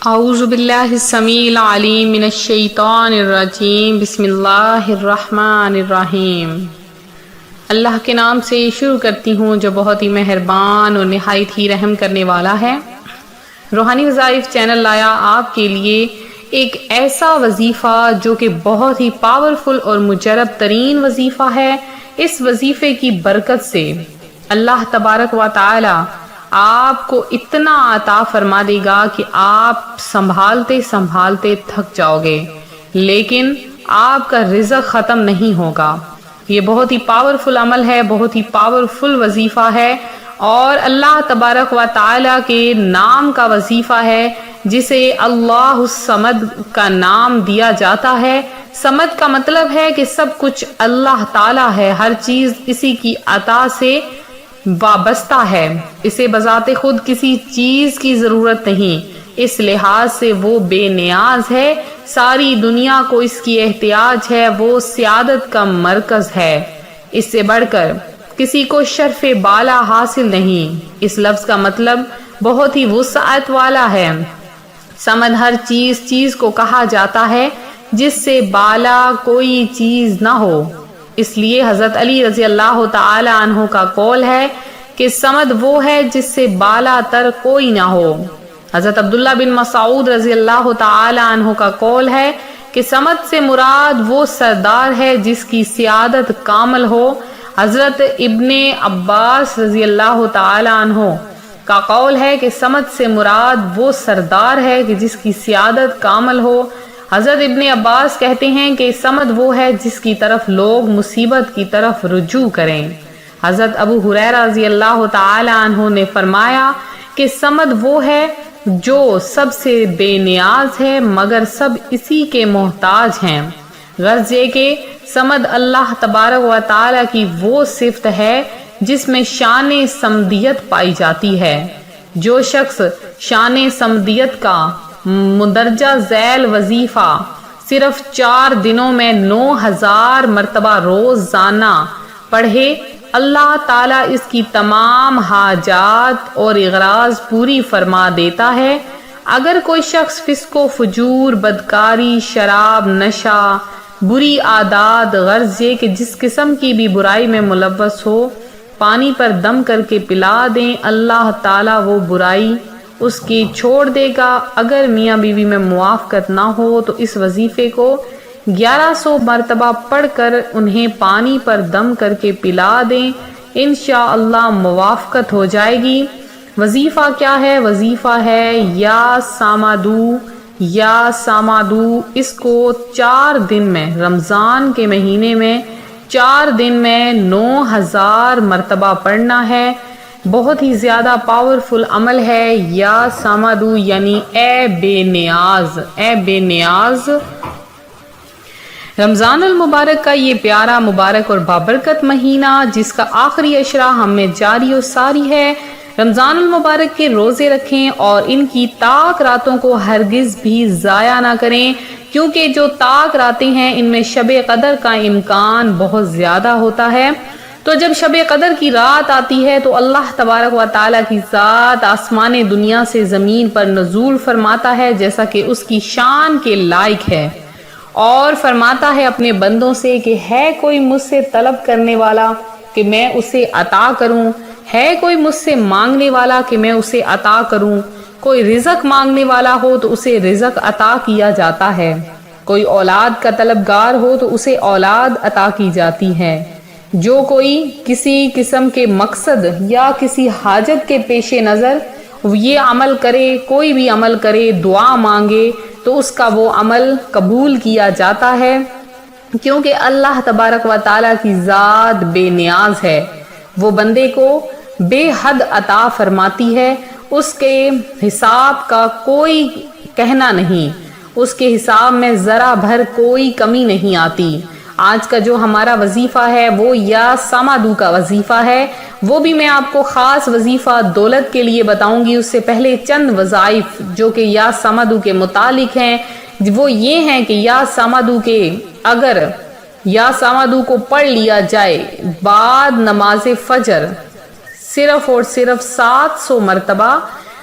اعوذ باللہ السمیع العلیم من الشیطان الرجیم، بسم اللہ الرحمن الرحیم۔ اللہ کے نام سے شروع کرتی ہوں جو بہت ہی مہربان اور نہایت ہی رحم کرنے والا ہے۔ روحانی وظائف چینل لایا آپ کے لیے ایک ایسا وظیفہ جو کہ بہت ہی پاورفل اور مجرب ترین وظیفہ ہے۔ اس وظیفے کی برکت سے اللہ تبارک و تعالی آپ کو اتنا عطا فرما دے گا کہ آپ سنبھالتے سنبھالتے تھک جاؤ گے، لیکن آپ کا رزق ختم نہیں ہوگا۔ یہ بہت ہی پاورفل عمل ہے، بہت ہی پاورفل وظیفہ ہے، اور اللہ تبارک و تعالی کے نام کا وظیفہ ہے، جسے اللہ الصمد کا نام دیا جاتا ہے۔ صمد کا مطلب ہے کہ سب کچھ اللہ تعالی ہے، ہر چیز اسی کی عطا سے وابستہ ہے، اسے بذات خود کسی چیز کی ضرورت نہیں، اس لحاظ سے وہ بے نیاز ہے، ساری دنیا کو اس کی احتیاج ہے، وہ سیادت کا مرکز ہے، اس سے بڑھ کر کسی کو شرف بالا حاصل نہیں۔ اس لفظ کا مطلب بہت ہی وسعت والا ہے۔ سمد ہر چیز کو کہا جاتا ہے جس سے بالا کوئی چیز نہ ہو، اس لیے حضرت علی رضی اللہ تعالی عنہ کا قول ہے کہ سمد وہ ہے جس سے بالا تر کوئی نہ ہو۔ حضرت عبداللہ بن مسعود رضی اللہ تعالی عنہ کا قول ہے کہ سمد سے مراد وہ سردار ہے جس کی سیادت کامل ہو۔ حضرت ابن عباس رضی اللہ تعالی عنہ کا قول ہے کہ سمد سے مراد وہ سردار ہے کہ جس کی سیادت کامل ہو۔ حضرت ابن عباس کہتے ہیں کہ سمد وہ ہے جس کی طرف لوگ مصیبت کی طرف رجوع کریں۔ حضرت ابو ہریرہ رضی اللہ تعالی عنہ نے فرمایا کہ سمد وہ ہے جو سب سے بے نیاز ہے مگر سب اسی کے محتاج ہیں۔ غرض یہ کہ سمد اللہ تبارک و تعالی کی وہ صفت ہے جس میں شان صمدیت پائی جاتی ہے۔ جو شخص شان صمدیت کا مندرجہ ذیل وظیفہ صرف 4 دنوں میں 9000 مرتبہ روزانہ پڑھے، اللہ تعالیٰ اس کی تمام حاجات اور اغراض پوری فرما دیتا ہے۔ اگر کوئی شخص فسق و فجور، بدکاری، شراب، نشہ، بری عادات، غرض یہ کہ جس قسم کی بھی برائی میں ملوث ہو، پانی پر دم کر کے پلا دیں، اللہ تعالیٰ وہ برائی اس کی چھوڑ دے گا۔ اگر میاں بیوی میں موافقت نہ ہو تو اس وظیفے کو 1100 مرتبہ پڑھ کر انہیں پانی پر دم کر کے پلا دیں، انشاءاللہ موافقت ہو جائے گی۔ وظیفہ کیا ہے؟ وظیفہ ہے یا سامادو۔ اس کو 4 دن میں، رمضان کے مہینے میں 4 دن میں 9000 مرتبہ پڑھنا ہے۔ بہت ہی زیادہ پاورفل عمل ہے یا سامادو، یعنی اے بے نیاز، اے بے نیاز۔ رمضان المبارک کا یہ پیارا، مبارک اور بابرکت مہینہ جس کا آخری عشرہ ہم میں جاری و ساری ہے، رمضان المبارک کے روزے رکھیں اور ان کی تاک راتوں کو ہرگز بھی ضائع نہ کریں، کیونکہ جو تاک راتیں ہیں ان میں شب قدر کا امکان بہت زیادہ ہوتا ہے۔ تو جب شب قدر کی رات آتی ہے تو اللہ تبارک و تعالیٰ کی ذات آسمان دنیا سے زمین پر نزول فرماتا ہے جیسا کہ اس کی شان کے لائق ہے، اور فرماتا ہے اپنے بندوں سے کہ ہے کوئی مجھ سے طلب کرنے والا کہ میں اسے عطا کروں، ہے کوئی مجھ سے مانگنے والا کہ میں اسے عطا کروں۔ کوئی رزق مانگنے والا ہو تو اسے رزق عطا کیا جاتا ہے، کوئی اولاد کا طلبگار ہو تو اسے اولاد عطا کی جاتی ہے۔ جو کوئی کسی قسم کے مقصد یا کسی حاجت کے پیش نظر یہ عمل کرے، کوئی بھی عمل کرے، دعا مانگے، تو اس کا وہ عمل قبول کیا جاتا ہے، کیونکہ اللہ تبارک و تعالیٰ کی ذات بے نیاز ہے، وہ بندے کو بے حد عطا فرماتی ہے، اس کے حساب کا کوئی کہنا نہیں، اس کے حساب میں ذرا بھر کوئی کمی نہیں آتی۔ آج کا جو ہمارا وظیفہ ہے وہ یا سامادو کا وظیفہ ہے، وہ بھی میں آپ کو خاص وظیفہ دولت کے لیے بتاؤں گی۔ اس سے پہلے چند وظائف جو کہ یا سامادو کے متعلق ہیں وہ یہ ہیں کہ یا سامادو کے اگر یا سامادو کو پڑھ لیا جائے بعد نماز فجر صرف اور صرف 700 مرتبہ،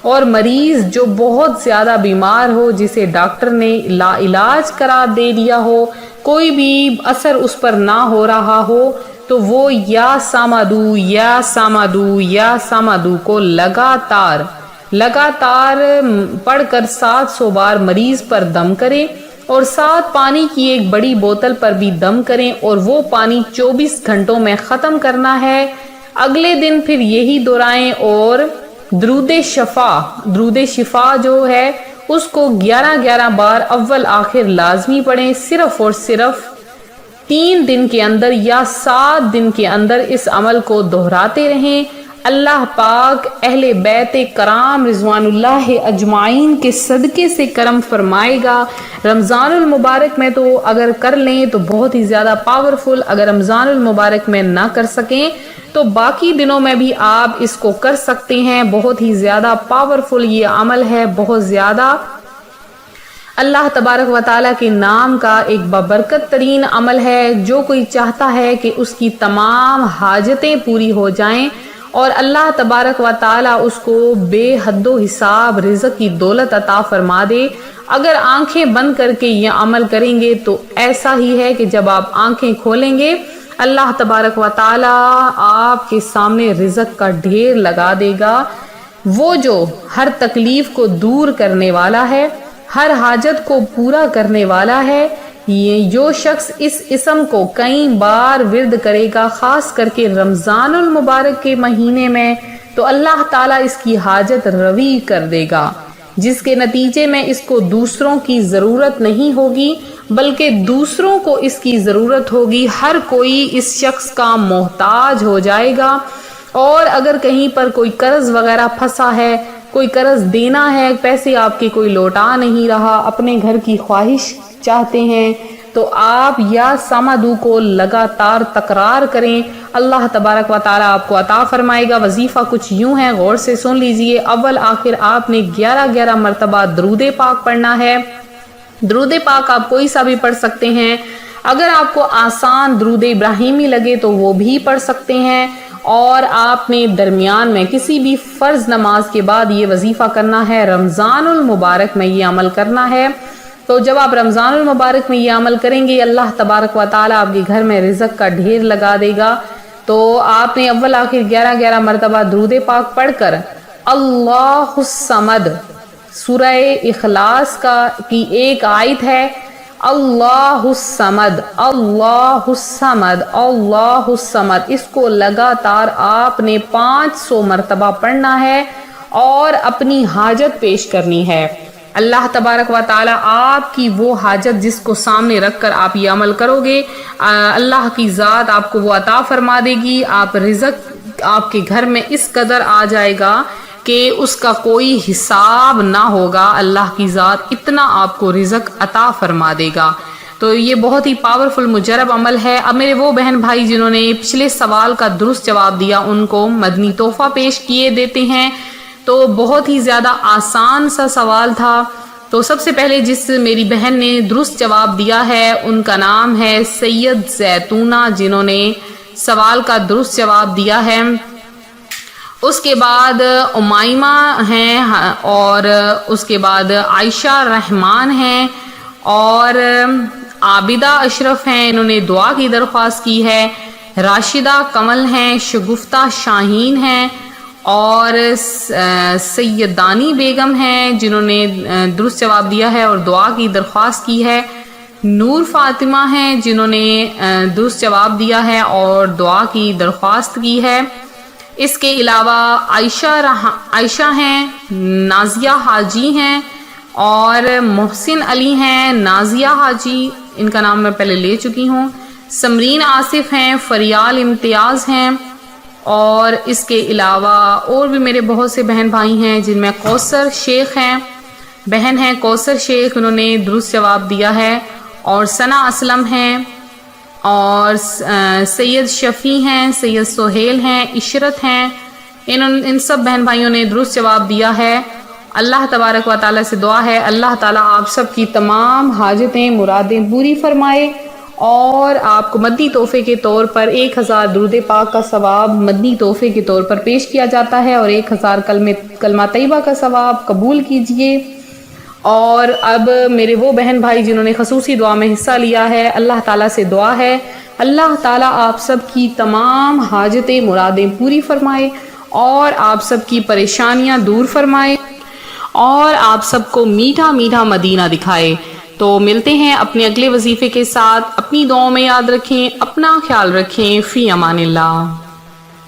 اور مریض جو بہت زیادہ بیمار ہو، جسے ڈاکٹر نے لا علاج قرار دے دیا ہو، کوئی بھی اثر اس پر نہ ہو رہا ہو، تو وہ یا سامدو یا سامدو یا سامدو کو لگاتار پڑھ کر 700 بار مریض پر دم کریں، اور ساتھ پانی کی ایک بڑی بوتل پر بھی دم کریں، اور وہ پانی 24 گھنٹوں میں ختم کرنا ہے۔ اگلے دن پھر یہی دہرائیں، اور درود شفا جو ہے اس کو 11 بار اول آخر لازمی پڑھیں، صرف اور صرف 3 دن کے اندر یا 7 دن کے اندر اس عمل کو دہراتے رہیں۔ اللہ پاک اہل بیت کرام رضوان اللہ اجمعین کے صدقے سے کرم فرمائے گا۔ رمضان المبارک میں تو اگر کر لیں تو بہت ہی زیادہ پاورفل، اگر رمضان المبارک میں نہ کر سکیں تو باقی دنوں میں بھی آپ اس کو کر سکتے ہیں۔ بہت ہی زیادہ پاورفل یہ عمل ہے، بہت زیادہ اللہ تبارک و تعالیٰ کے نام کا ایک بابرکت ترین عمل ہے۔ جو کوئی چاہتا ہے کہ اس کی تمام حاجتیں پوری ہو جائیں اور اللہ تبارک و تعالیٰ اس کو بے حد و حساب رزق کی دولت عطا فرما دے، اگر آنکھیں بند کر کے یہ عمل کریں گے تو ایسا ہی ہے کہ جب آپ آنکھیں کھولیں گے اللہ تبارک و تعالیٰ آپ کے سامنے رزق کا ڈھیر لگا دے گا۔ وہ جو ہر تکلیف کو دور کرنے والا ہے، ہر حاجت کو پورا کرنے والا ہے، یہ جو شخص اس اسم کو کئی بار ورد کرے گا، خاص کر کے رمضان المبارک کے مہینے میں، تو اللہ تعالیٰ اس کی حاجت روی کر دے گا، جس کے نتیجے میں اس کو دوسروں کی ضرورت نہیں ہوگی بلکہ دوسروں کو اس کی ضرورت ہوگی۔ ہر کوئی اس شخص کا محتاج ہو جائے گا، اور اگر کہیں پر کوئی قرض وغیرہ پھنسا ہے، کوئی قرض دینا ہے، پیسے آپ کے کوئی لوٹا نہیں رہا، اپنے گھر کی خواہش چاہتے ہیں، تو آپ یا سامدو کو لگاتار تکرار کریں، اللہ تبارک و تعالیٰ آپ کو عطا فرمائے گا۔ وظیفہ کچھ یوں ہے، غور سے سن لیجئے۔ اول آخر آپ نے 11 مرتبہ درود پاک پڑھنا ہے۔ درود پاک آپ کوئی سا بھی پڑھ سکتے ہیں، اگر آپ کو آسان درود ابراہیمی لگے تو وہ بھی پڑھ سکتے ہیں، اور آپ نے درمیان میں کسی بھی فرض نماز کے بعد یہ وظیفہ کرنا ہے۔ رمضان المبارک میں یہ عمل کرنا ہے، تو جب آپ رمضان المبارک میں یہ عمل کریں گے اللہ تبارک و تعالیٰ آپ کے گھر میں رزق کا ڈھیر لگا دے گا۔ تو آپ نے اول آخر 11 مرتبہ درود پاک پڑھ کر اللہ الصمد، سورہ اخلاص کی ایک آیت ہے، اللہ الصمد اللہ الصمد اللہ الصمد، اس کو لگاتار آپ نے 500 مرتبہ پڑھنا ہے اور اپنی حاجت پیش کرنی ہے۔ اللہ تبارک و تعالیٰ آپ کی وہ حاجت جس کو سامنے رکھ کر آپ یہ عمل کرو گے، اللہ کی ذات آپ کو وہ عطا فرما دے گی۔ آپ رزق آپ کے گھر میں اس قدر آ جائے گا کہ اس کا کوئی حساب نہ ہوگا، اللہ کی ذات اتنا آپ کو رزق عطا فرما دے گا۔ تو یہ بہت ہی پاورفل مجرب عمل ہے۔ اب میرے وہ بہن بھائی جنہوں نے پچھلے سوال کا درست جواب دیا ان کو مدنی تحفہ پیش کیے دیتے ہیں۔ تو بہت ہی زیادہ آسان سا سوال تھا، تو سب سے پہلے جس میری بہن نے درست جواب دیا ہے ان کا نام ہے سید زیتونہ، جنہوں نے سوال کا درست جواب دیا ہے۔ اس کے بعد امائمہ ہیں، اور اس کے بعد عائشہ رحمان ہیں، اور عابدہ اشرف ہیں، انہوں نے دعا کی درخواست کی ہے۔ راشدہ کمل ہیں، شگفتہ شاہین ہیں، اور سیدانی بیگم ہیں جنہوں نے درست جواب دیا ہے اور دعا کی درخواست کی ہے۔ نور فاطمہ ہیں جنہوں نے درست جواب دیا ہے اور دعا کی درخواست کی ہے۔ اس کے علاوہ عائشہ ہیں، نازیہ حاجی ہیں، اور محسن علی ہیں، نازیہ حاجی ان کا نام میں پہلے لے چکی ہوں، سمرین آصف ہیں، فریال امتیاز ہیں، اور اس کے علاوہ اور بھی میرے بہت سے بہن بھائی ہیں جن میں کوثر شیخ ہیں، بہن ہیں کوثر شیخ، انہوں نے درست جواب دیا ہے، اور ثنا اسلم ہیں، اور سید شفیع ہیں، سید سہیل ہیں، عشرت ہیں، ان سب بہن بھائیوں نے درست جواب دیا ہے۔ اللہ تبارک و تعالیٰ سے دعا ہے اللہ تعالیٰ آپ سب کی تمام حاجتیں مرادیں پوری فرمائے، اور آپ کو مدنی تحفے کے طور پر 1000 درود پاک کا ثواب مدنی تحفے کے طور پر پیش کیا جاتا ہے، اور 1000 کلمہ طیبہ کا ثواب قبول کیجئے۔ اور اب میرے وہ بہن بھائی جنہوں نے خصوصی دعا میں حصہ لیا ہے، اللہ تعالیٰ سے دعا ہے اللہ تعالیٰ آپ سب کی تمام حاجتیں مرادیں پوری فرمائے، اور آپ سب کی پریشانیاں دور فرمائے، اور آپ سب کو میٹھا میٹھا مدینہ دکھائے۔ تو ملتے ہیں اپنے اگلے وظیفے کے ساتھ، اپنی دعاؤں میں یاد رکھیں، اپنا خیال رکھیں، فی امان اللہ۔